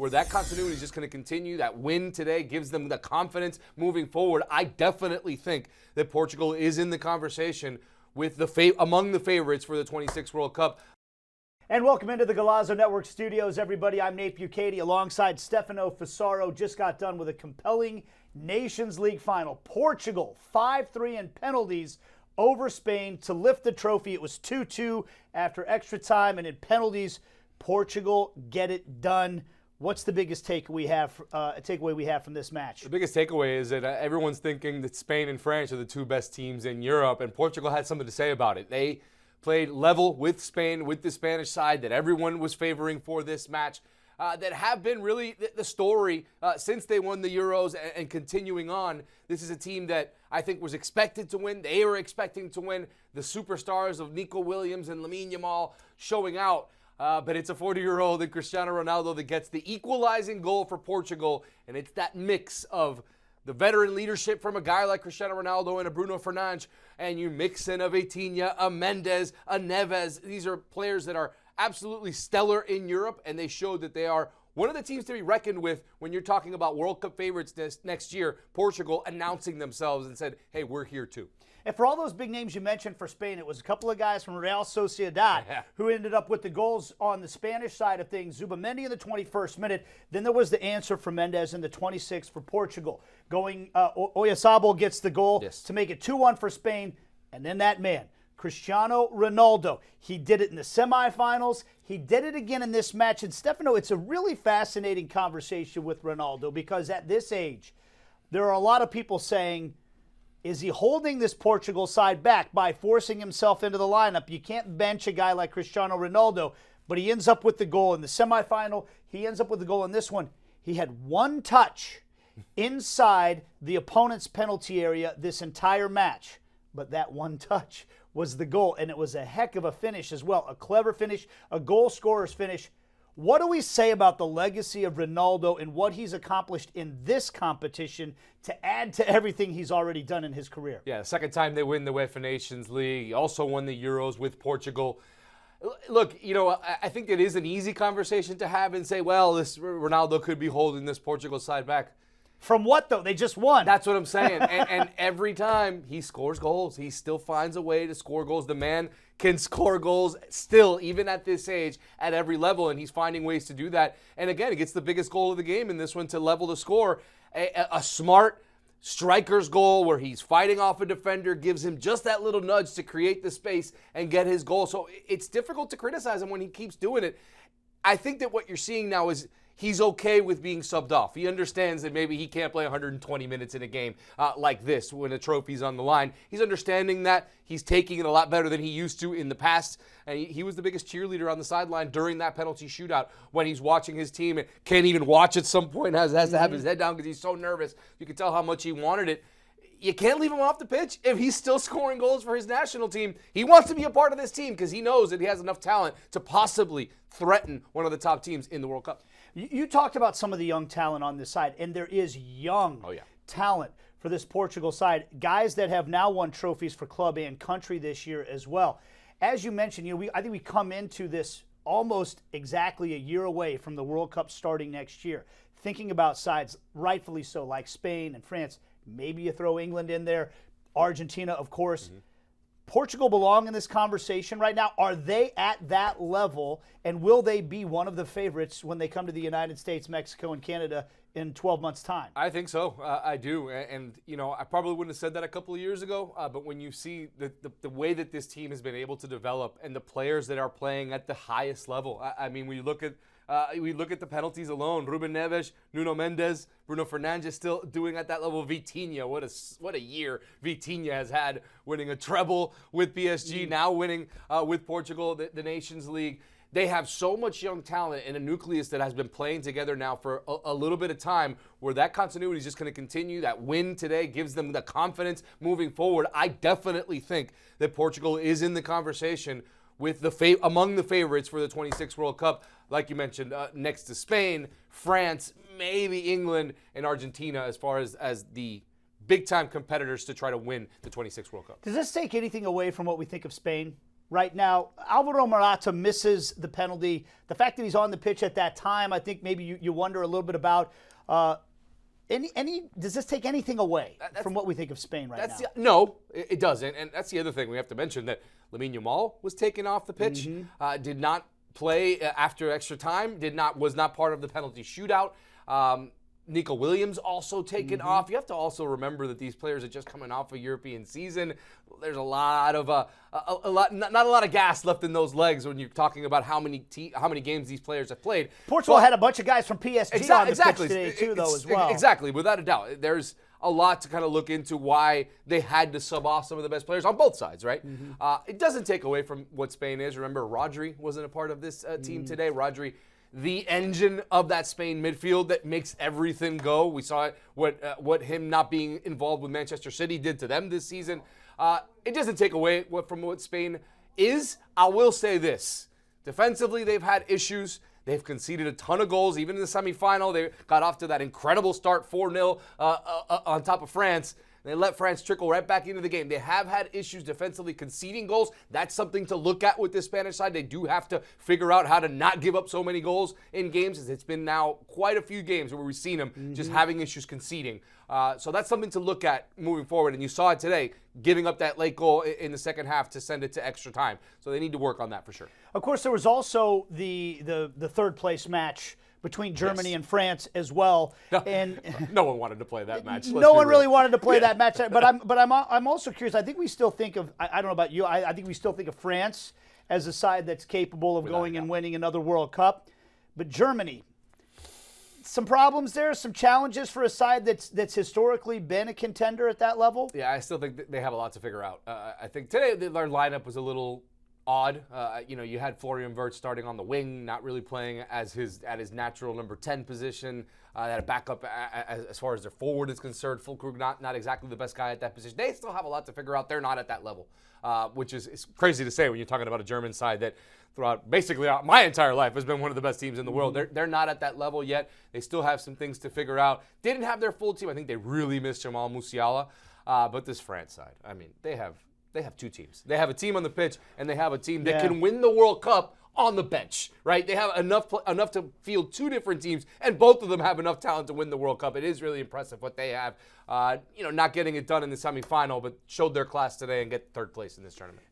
where that continuity is just going to continue. That win today gives them the confidence moving forward. I definitely think that Portugal is in the conversation with among the favorites for the 26 World Cup. And welcome into the Golazo Network studios, everybody. I'm Nate Bukaty alongside Stefano Fusaro. Just got done with a compelling Nations League Final. Portugal 5-3 in penalties over Spain to lift the trophy. It was 2-2 after extra time, and in penalties, Portugal get it done. What's the biggest takeaway we have from this match? The biggest takeaway is that everyone's thinking that Spain and France are the two best teams in Europe, and Portugal had something to say about it. They played level with Spain, with the Spanish side that everyone was favoring for this match, that have been really the story since they won the Euros and continuing on. This is a team that I think was expected to win. They were expecting to win. The superstars of Nico Williams and Lamine Yamal showing out. But it's a 40-year-old and Cristiano Ronaldo that gets the equalizing goal for Portugal, and it's that mix of the veteran leadership from a guy like Cristiano Ronaldo and a Bruno Fernandes, and you mix in a Vitinha, a Mendes, a Neves. These are players that are absolutely stellar in Europe, and they showed that they are one of the teams to be reckoned with when you're talking about World Cup favorites next year. Portugal announcing themselves and said, hey, we're here too. And for all those big names you mentioned for Spain, it was a couple of guys from Real Sociedad who ended up with the goals on the Spanish side of things. Zubamendi in the 21st minute. Then there was the answer from Mendes in the 26th for Portugal. Oyarzabal gets the goal to make it 2-1 for Spain. And then that man, Cristiano Ronaldo. He did it in the semifinals. He did it again in this match. And Stefano, it's a really fascinating conversation with Ronaldo because at this age, there are a lot of people saying, is he holding this Portugal side back by forcing himself into the lineup? You can't bench a guy like Cristiano Ronaldo, but he ends up with the goal in the semifinal. He ends up with the goal in this one. He had one touch inside the opponent's penalty area this entire match, but that one touch was the goal, and it was a heck of a finish as well, a clever finish, a goal scorer's finish. What do we say about the legacy of Ronaldo and what he's accomplished in this competition to add to everything he's already done in his career? Yeah, the second time they win the UEFA Nations League. He also won the Euros with Portugal. Look, I think it is an easy conversation to have and say, well, this Ronaldo could be holding this Portugal side back. From what, though? They just won. That's what I'm saying. and every time he scores goals, he still finds a way to score goals. The man can score goals still, even at this age, at every level, and he's finding ways to do that. And again, he gets the biggest goal of the game in this one to level the score. A smart striker's goal where he's fighting off a defender, gives him just that little nudge to create the space and get his goal. So it's difficult to criticize him when he keeps doing it. I think that what you're seeing now is he's okay with being subbed off. He understands that maybe he can't play 120 minutes in a game like this when a trophy's on the line. He's understanding that. He's taking it a lot better than he used to in the past. And he was the biggest cheerleader on the sideline during that penalty shootout when he's watching his team and can't even watch at some point, has to have his head down because he's so nervous. You can tell how much he wanted it. You can't leave him off the pitch if he's still scoring goals for his national team. He wants to be a part of this team because he knows that he has enough talent to possibly threaten one of the top teams in the World Cup. You talked about some of the young talent on this side, and there is young talent for this Portugal side. Guys that have now won trophies for club and country this year as well. As you mentioned, I think we come into this almost exactly a year away from the World Cup starting next year. Thinking about sides, rightfully so, like Spain and France. Maybe you throw England in there. Argentina, of course. Portugal belong in this conversation right now. Are they at that level, and will they be one of the favorites when they come to the United States, Mexico, and Canada in 12 months' time? I think so. I do. And, I probably wouldn't have said that a couple of years ago, but when you see the way that this team has been able to develop and the players that are playing at the highest level, I mean, we look at the penalties alone. Ruben Neves, Nuno Mendes, Bruno Fernandes still doing at that level. Vitinha, what a year Vitinha has had, winning a treble with PSG, now winning with Portugal, the Nations League. They have so much young talent and a nucleus that has been playing together now for a little bit of time where that continuity is just going to continue. That win today gives them the confidence moving forward. I definitely think that Portugal is in the conversation with among the favorites for the 26 World Cup, like you mentioned, next to Spain, France, maybe England, and Argentina as far as the big-time competitors to try to win the 26 World Cup. Does this take anything away from what we think of Spain? right now. Álvaro Morata misses the penalty. The fact that he's on the pitch at that time, I think maybe you wonder a little bit about. Does this take anything away from what we think of Spain right now? No, it doesn't. And that's the other thing we have to mention, that Lamine Yamal was taken off the pitch, did not play after extra time, was not part of the penalty shootout. Nico Williams also taken off. You have to also remember that these players are just coming off a European season. There's a lot of not a lot of gas left in those legs when you're talking about how many games these players have played. Portugal had a bunch of guys from PSG on the pitch today too, though, as well. Exactly, without a doubt. There's a lot to kind of look into why they had to sub off some of the best players on both sides, right? It doesn't take away from what Spain is. Remember, Rodri wasn't a part of this team today. Rodri, the engine of that Spain midfield that makes everything go. We saw it, what him not being involved with Manchester City did to them this season. It doesn't take away from what Spain is. I will say this. Defensively, they've had issues. They've conceded a ton of goals. Even in the semifinal, they got off to that incredible start, 4-0 on top of France. They let France trickle right back into the game. They have had issues defensively conceding goals. That's something to look at with the Spanish side. They do have to figure out how to not give up so many goals in games, as it's been now quite a few games where we've seen them just having issues conceding. So that's something to look at moving forward. And you saw it today, giving up that late goal in the second half to send it to extra time. So they need to work on that for sure. Of course, there was also the third place match between Germany and France as well. And no one wanted to play that match. No one really wanted to play that match. But I'm also curious. I think we still think of, I don't know about you, I think we still think of France as a side that's capable of going and winning another World Cup. But Germany, some problems there, some challenges for a side that's historically been a contender at that level. Yeah, I still think they have a lot to figure out. I think today their lineup was a little odd. You had Florian Wirtz starting on the wing, not really playing at his natural number 10 position. They had a backup as far as their forward is concerned. Füllkrug not exactly the best guy at that position. They still have a lot to figure out. They're not at that level, which is crazy to say when you're talking about a German side that throughout basically my entire life has been one of the best teams in the world. They're not at that level yet. They still have some things to figure out. Didn't have their full team. I think they really missed Jamal Musiala. But this France side, I mean, they have two teams. They have a team on the pitch, and they have a team that can win the World Cup on the bench, right? They have enough to field two different teams, and both of them have enough talent to win the World Cup. It is really impressive what they have. Not getting it done in the semifinal, but showed their class today and get third place in this tournament.